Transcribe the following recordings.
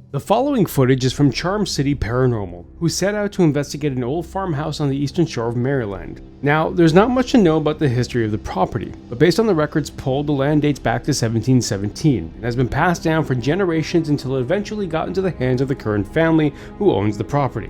The following footage is from Charm City Paranormal, who set out to investigate an old farmhouse on the eastern shore of Maryland. Now, there's not much to know about the history of the property, but based on the records pulled, the land dates back to 1717 and has been passed down for generations until it eventually got into the hands of the current family who owns the property.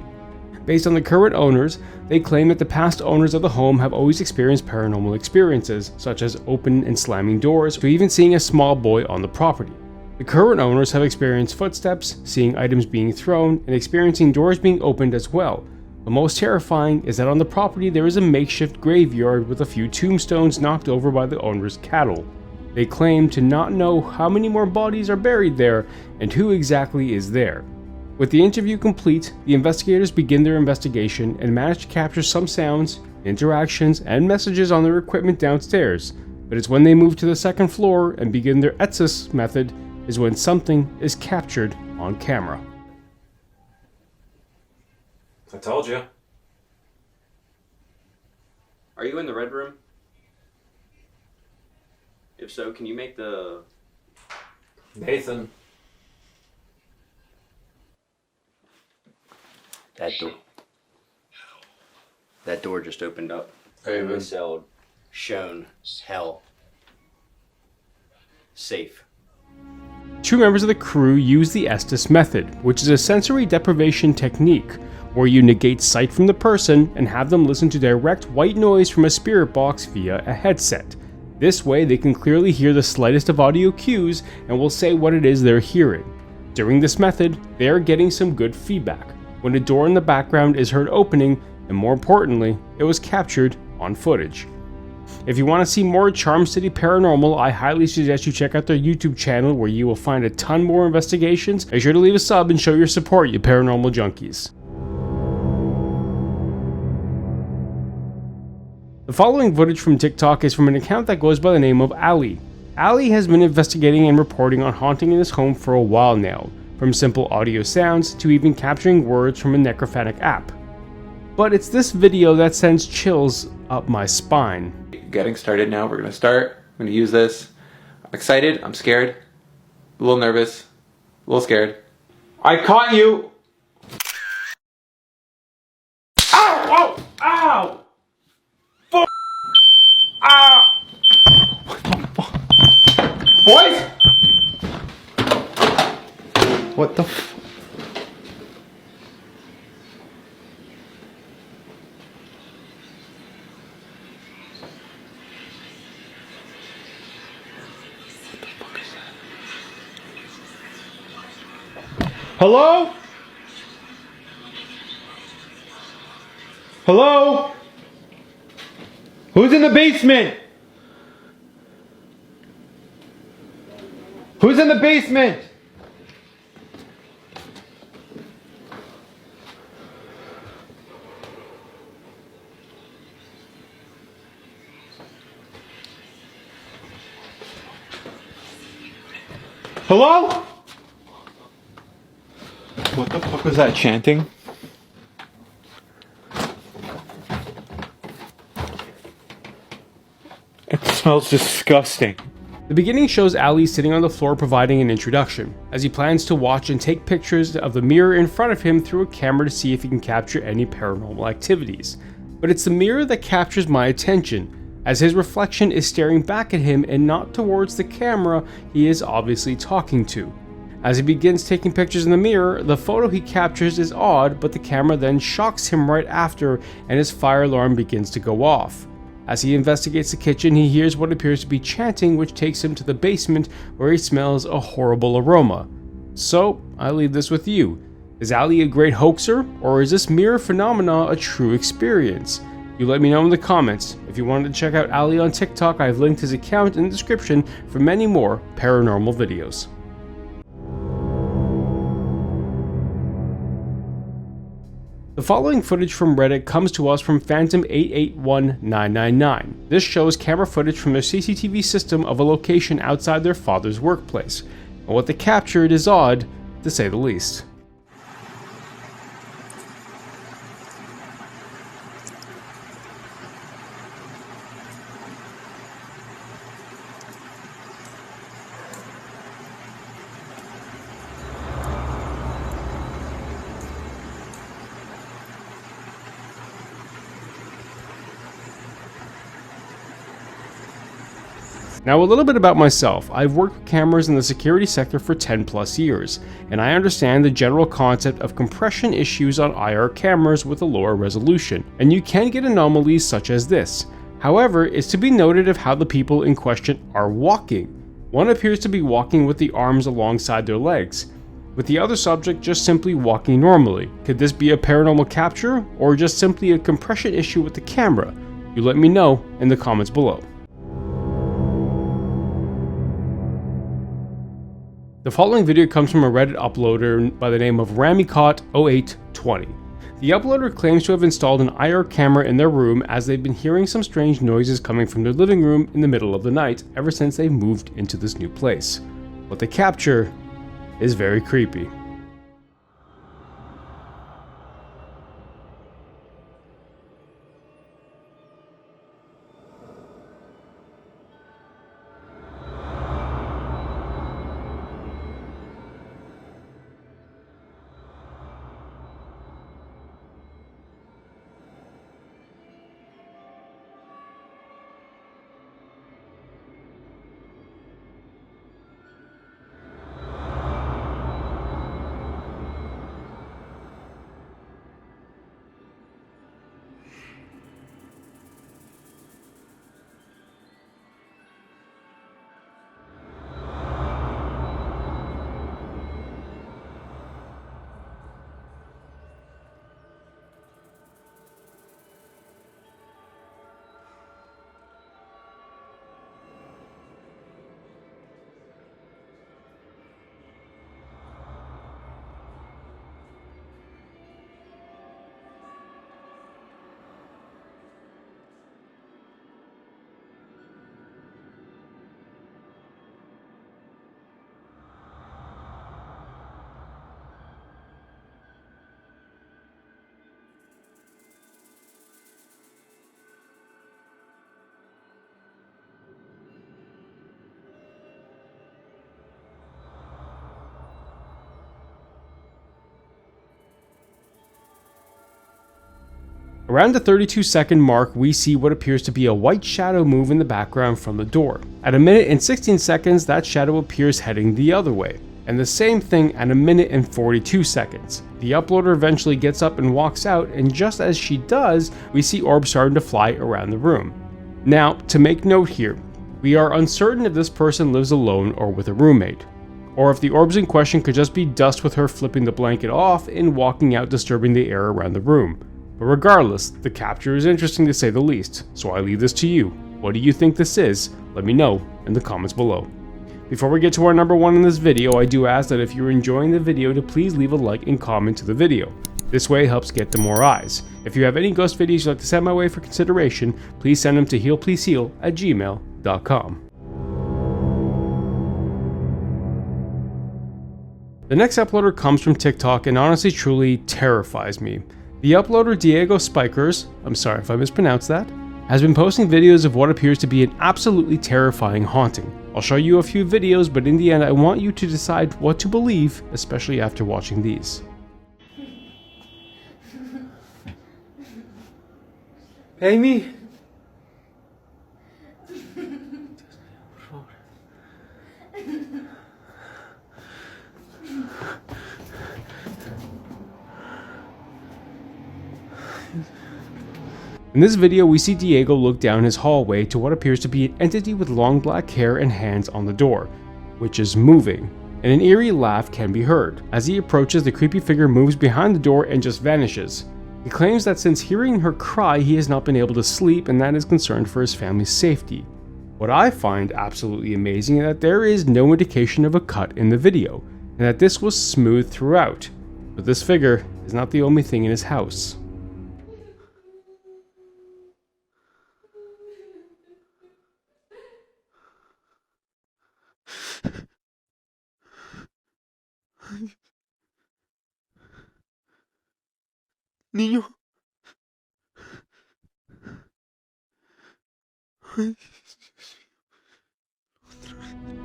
Based on the current owners, they claim that the past owners of the home have always experienced paranormal experiences, such as open and slamming doors, to even seeing a small boy on the property. The current owners have experienced footsteps, seeing items being thrown, and experiencing doors being opened as well. The most terrifying is that on the property there is a makeshift graveyard with a few tombstones knocked over by the owner's cattle. They claim to not know how many more bodies are buried there and who exactly is there. With the interview complete, the investigators begin their investigation and manage to capture some sounds, interactions, and messages on their equipment downstairs, but it's when they move to the second floor and begin their ETSIS method is when something is captured on camera. I told you. Are you in the red room? If so, can you make the... Nathan. That door just opened up. Amen. Misspelled. Shown. Hell. Safe. Two members of the crew use the Estes method, which is a sensory deprivation technique, where you negate sight from the person and have them listen to direct white noise from a spirit box via a headset. This way they can clearly hear the slightest of audio cues and will say what it is they're hearing. During this method, they are getting some good feedback, when a door in the background is heard opening, and more importantly, it was captured on footage. If you want to see more Charm City Paranormal, I highly suggest you check out their YouTube channel where you will find a ton more investigations. Be sure to leave a sub and show your support, you paranormal junkies. The following footage from TikTok is from an account that goes by the name of Ali. Ali has been investigating and reporting on haunting in his home for a while now, from simple audio sounds to even capturing words from a necrophanic app. But it's this video that sends chills up my spine. Getting started now. We're gonna start. I'm gonna use this. I'm excited. I'm scared. A little nervous. A little scared. I caught you! Ow! Ow! Ow! Fuck! Ah! What the fuck? Boys! What the f... Hello? Hello? Who's in the basement? Who's in the basement? Hello? What the fuck was that chanting? It smells disgusting. The beginning shows Ali sitting on the floor providing an introduction, as he plans to watch and take pictures of the mirror in front of him through a camera to see if he can capture any paranormal activities. But it's the mirror that captures my attention, as his reflection is staring back at him and not towards the camera he is obviously talking to. As he begins taking pictures in the mirror, the photo he captures is odd, but the camera then shocks him right after and his fire alarm begins to go off. As he investigates the kitchen, he hears what appears to be chanting, which takes him to the basement where he smells a horrible aroma. So, I leave this with you. Is Ali a great hoaxer, or is this mirror phenomena a true experience? You let me know in the comments. If you wanted to check out Ali on TikTok, I've linked his account in the description for many more paranormal videos. The following footage from Reddit comes to us from Phantom881999. This shows camera footage from their CCTV system of a location outside their father's workplace, and what they captured is odd, to say the least. Now, a little bit about myself. I've worked with cameras in the security sector for 10 plus years, and I understand the general concept of compression issues on IR cameras with a lower resolution, and you can get anomalies such as this. However, it's to be noted of how the people in question are walking. One appears to be walking with the arms alongside their legs, with the other subject just simply walking normally. Could this be a paranormal capture, or just simply a compression issue with the camera? You let me know in the comments below. The following video comes from a Reddit uploader by the name of Ramicot0820. The uploader claims to have installed an IR camera in their room as they've been hearing some strange noises coming from their living room in the middle of the night ever since they moved into this new place. What they capture is very creepy. Around the 32-second mark, we see what appears to be a white shadow move in the background from the door. At a minute and 16 seconds, that shadow appears heading the other way, and the same thing at a minute and 42 seconds. The uploader eventually gets up and walks out, and just as she does, we see orbs starting to fly around the room. Now, to make note here, we are uncertain if this person lives alone or with a roommate, or if the orbs in question could just be dust with her flipping the blanket off and walking out, disturbing the air around the room. But regardless, the capture is interesting to say the least, so I leave this to you. What do you think this is? Let me know in the comments below. Before we get to our number one in this video, I do ask that if you're enjoying the video to please leave a like and comment to the video. This way it helps get to more eyes. If you have any ghost videos you'd like to send my way for consideration, please send them to HealPleaseHeal@gmail.com. The next uploader comes from TikTok and honestly truly terrifies me. The uploader Diego Spikers, I'm sorry if I mispronounced that, has been posting videos of what appears to be an absolutely terrifying haunting. I'll show you a few videos, but in the end I want you to decide what to believe, especially after watching these. Amy! In this video, we see Diego look down his hallway to what appears to be an entity with long black hair and hands on the door, which is moving, and an eerie laugh can be heard. As he approaches, the creepy figure moves behind the door and just vanishes. He claims that since hearing her cry, he has not been able to sleep and that is concerned for his family's safety. What I find absolutely amazing is that there is no indication of a cut in the video, and that this was smooth throughout. But this figure is not the only thing in his house. Niño.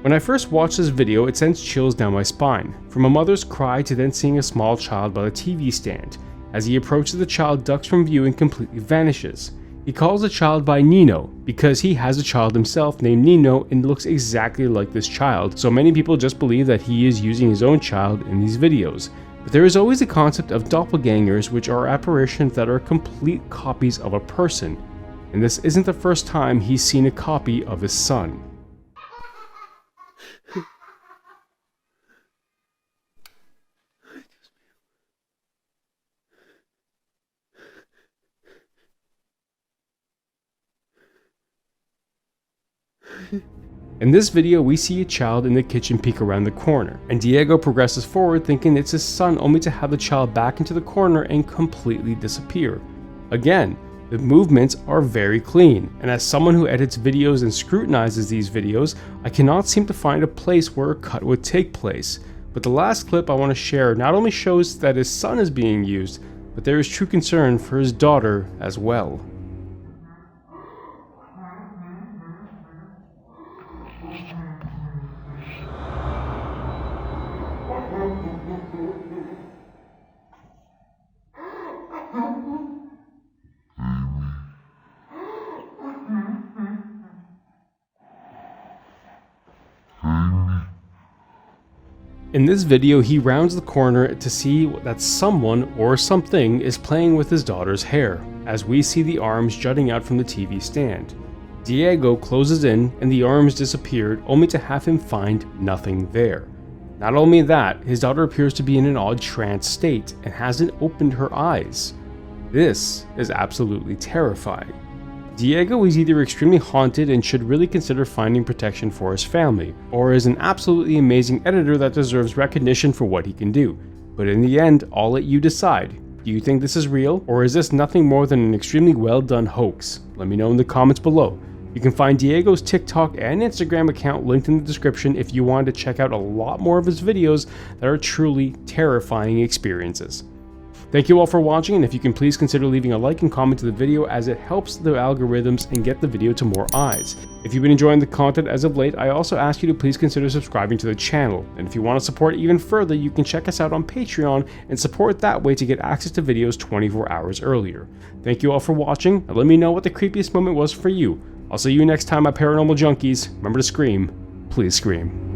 When I first watched this video, it sends chills down my spine, from a mother's cry to then seeing a small child by the TV stand. As he approaches, the child ducks from view and completely vanishes. He calls the child by Nino because he has a child himself named Nino and looks exactly like this child, so many people just believe that he is using his own child in these videos. But there is always the concept of doppelgangers, which are apparitions that are complete copies of a person, and this isn't the first time he's seen a copy of his son. In this video, we see a child in the kitchen peek around the corner, and Diego progresses forward thinking it's his son, only to have the child back into the corner and completely disappear. Again, the movements are very clean, and as someone who edits videos and scrutinizes these videos, I cannot seem to find a place where a cut would take place. But the last clip I want to share not only shows that his son is being used, but there is true concern for his daughter as well. In this video, he rounds the corner to see that someone or something is playing with his daughter's hair, as we see the arms jutting out from the TV stand. Diego closes in and the arms disappeared, only to have him find nothing there. Not only that, his daughter appears to be in an odd trance state and hasn't opened her eyes. This is absolutely terrifying. Diego is either extremely haunted and should really consider finding protection for his family, or is an absolutely amazing editor that deserves recognition for what he can do. But in the end, I'll let you decide. Do you think this is real, or is this nothing more than an extremely well done hoax? Let me know in the comments below. You can find Diego's TikTok and Instagram account linked in the description if you want to check out a lot more of his videos that are truly terrifying experiences. Thank you all for watching, and if you can please consider leaving a like and comment to the video, as it helps the algorithms and get the video to more eyes. If you've been enjoying the content as of late, I also ask you to please consider subscribing to the channel, and if you want to support even further, you can check us out on Patreon and support that way to get access to videos 24 hours earlier. Thank you all for watching, and let me know what the creepiest moment was for you. I'll see you next time, my paranormal junkies. Remember to scream, please scream.